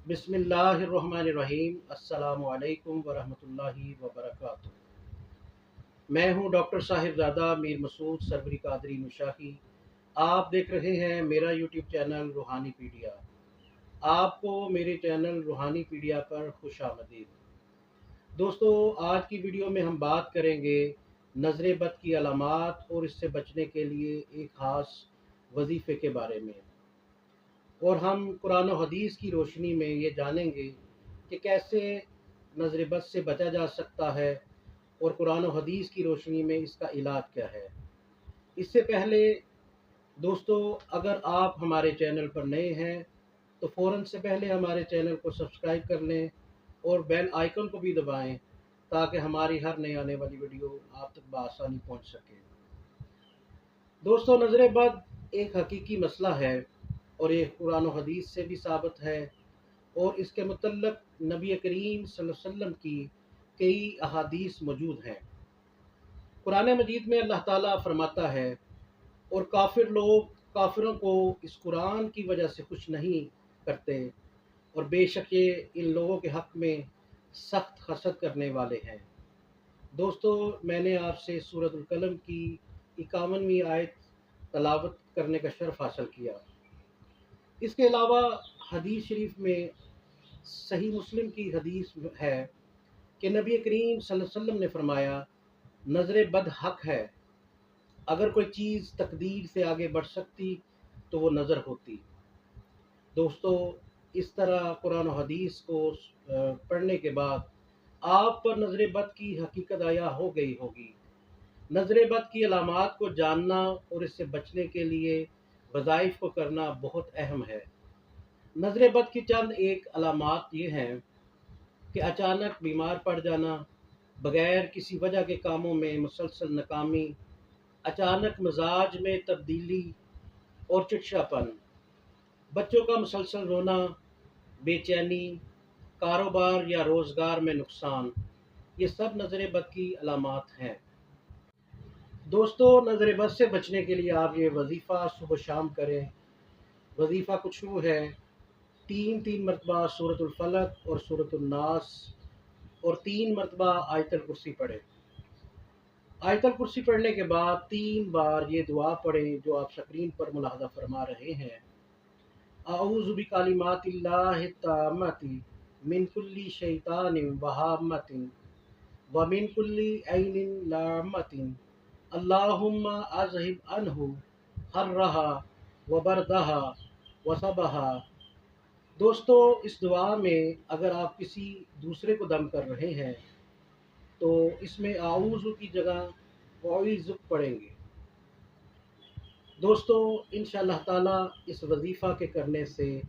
बिस्मिल्लाहिर्रहमानिर्रहीम। अस्सलामु अलैकुम वरहमतुल्लाहि वबरकातुहू। मैं हूं डॉक्टर साहिबजादा मीर मसूद सरवरी कादरी मुशाही। आप देख रहे हैं मेरा यूट्यूब चैनल रूहानी पीडिया। आपको मेरे चैनल रूहानी पीडिया पर खुश आमदीद। दोस्तों, आज की वीडियो में हम बात करेंगे नज़र बद की अलामात और इससे बचने के लिए एक ख़ास वजीफ़े के बारे में। और हम कुरान और हदीस की रोशनी में ये जानेंगे कि कैसे नज़र बद से बचा जा सकता है और कुरान और हदीस की रोशनी में इसका इलाज क्या है। इससे पहले दोस्तों, अगर आप हमारे चैनल पर नए हैं तो फ़ौरन से पहले हमारे चैनल को सब्सक्राइब कर लें और बेल आइकन को भी दबाएं ताकि हमारी हर नई आने वाली वीडियो आप तक बआसानी पहुंच सके। दोस्तों, नज़र बद एक हकीकी मसला है और ये कुरान और हदीस से भी साबित है और इसके मुतल्लक नबी करीम सल्लल्लाहु अलैहि वसल्लम की कई अहादीस मौजूद हैं। कुरान मजीद में अल्लाह ताला फरमाता है, और काफिरों को इस कुरान की वजह से खुश नहीं करते, और बेशक ये इन लोगों के हक़ में सख्त हसद करने वाले हैं। दोस्तों, मैंने आपसे सूरतुल कलम की 51वीं आयत तलावत करने का शर्फ हासिल किया। इसके अलावा हदीस शरीफ में सही मुस्लिम की हदीस है कि नबी करीम सल्लल्लाहु अलैहि वसल्लम ने फरमाया, नज़र बद हक है। अगर कोई चीज़ तकदीर से आगे बढ़ सकती तो वो नज़र होती। दोस्तों, इस तरह कुरान और हदीस को पढ़ने के बाद आप पर नज़र बद की हकीकत आया हो गई होगी। नज़र बद की अलामात को जानना और इससे बचने के लिए वज़ाइफ को करना बहुत अहम है। नज़र बद की चंद एक अलामात ये हैं कि अचानक बीमार पड़ जाना, बग़ैर किसी वजह के कामों में मुसलसल नाकामी, अचानक मिजाज में तब्दीली और चिड़चिड़ापन, बच्चों का मुसलसल रोना, बेचैनी, कारोबार या रोज़गार में नुकसान, ये सब नज़र बद की अलामात हैं। दोस्तों, नज़र बद से बचने के लिए आप ये वजीफ़ा सुबह शाम करें। वजीफ़ा कुछ यूँ है, 3 मरतबा सूरतुल फलक और सूरतुल नास और 3 मरतबा आयतुल कुर्सी पढ़ें। आयतुल कुर्सी पढ़ने के बाद 3 बार ये दुआ पढ़ें जो आप स्क्रीन पर मुलाहजा फरमा रहे हैं। आऊज़ु बिकलिमातिल्लाहि ताम्माति मिन कुल्ली शैतानिन व हाम्मतिन व मिन कुल्ली ऐनिन लाम्मतिन अल्लाहुम्मा अज़हिब अन्हु हर्रहा व बरदहा व सबहा। दोस्तों, इस दुआ में अगर आप किसी दूसरे को दम कर रहे हैं तो इसमें आऊज़ु की जगह औइज़ु पढ़ेंगे। दोस्तों, इंशाअल्लाह ताला इस वजीफ़ा के करने से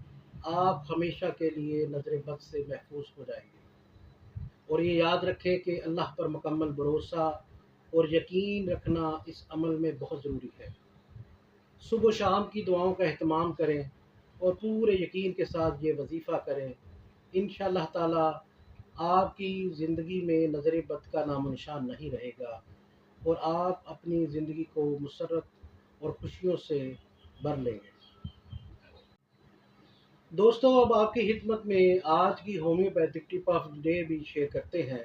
आप हमेशा के लिए नज़र बद से महफूज हो जाएंगे। और ये याद रखें कि अल्लाह पर मुकम्मल भरोसा और यकीन रखना इस अमल में बहुत ज़रूरी है। सुबह शाम की दुआओं का अहतमाम करें और पूरे यकीन के साथ ये वजीफ़ा करें। इंशाअल्लाह ताला आपकी ज़िंदगी में नज़र बद का नामो निशान नहीं रहेगा और आप अपनी ज़िंदगी को मुसर्रत और खुशियों से भर लेंगे। दोस्तों, अब आपकी खिदमत में आज की homeopathic tip of the day भी शेयर करते हैं।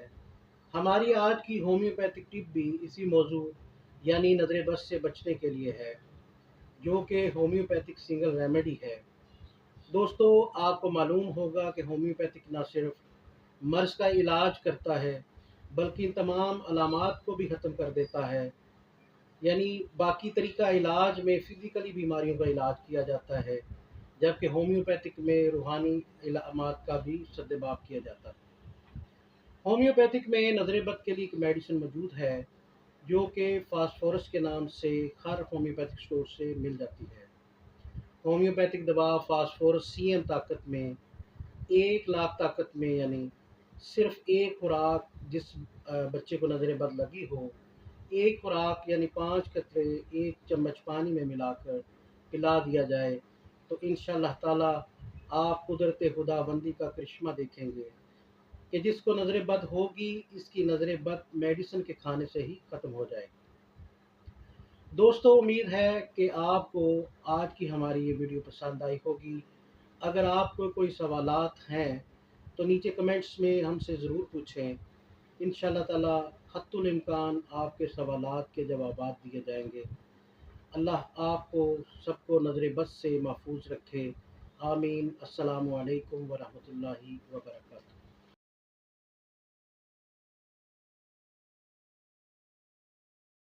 हमारी आज की होम्योपैथिक टिप भी इसी मौजू यानी नज़र बद से बचने के लिए है, जो कि होम्योपैथिक सिंगल रेमेडी है। दोस्तों, आपको मालूम होगा कि होम्योपैथिक न सिर्फ मर्ज़ का इलाज करता है बल्कि इन तमाम अलामात को भी ख़त्म कर देता है। यानी बाकी तरीका इलाज में फ़िज़िकली बीमारियों का इलाज किया जाता है, जबकि होम्योपैथिक में रूहानी इलामात का भी सद्देबाप किया जाता है। होम्योपैथिक में नज़र बद के लिए एक मेडिसिन मौजूद है जो कि फास्फोरस के नाम से हर होम्योपैथिक स्टोर से मिल जाती है। होम्योपैथिक दवा फास्फोरस सीएम ताकत में 1 लाख ताकत में, यानी सिर्फ एक खुराक जिस बच्चे को नज़र बद लगी हो, एक खुराक यानी 5 कतरे 1 चम्मच पानी में मिलाकर पिला दिया जाए तो इंशाअल्लाह ताला आप कुदरत खुदाबंदी का करिश्मा देखेंगे कि जिसको नज़र बद होगी इसकी नज़र बद मेडिसिन के खाने से ही ख़त्म हो जाएगी। दोस्तों, उम्मीद है कि आपको आज की हमारी ये वीडियो पसंद आई होगी اگر آپ کو کوئی سوالات ہیں تو نیچے کمنٹس میں ہم سے ضرور پوچھیں، انشاءاللہ تعالی حتی الامکان آپ کے سوالات کے جوابات دیے جائیں گے۔ اللہ آپ کو سب کو نظر بد سے محفوظ رکھے، آمین۔ السلام علیکم ورحمۃ اللہ وبرکاتہ۔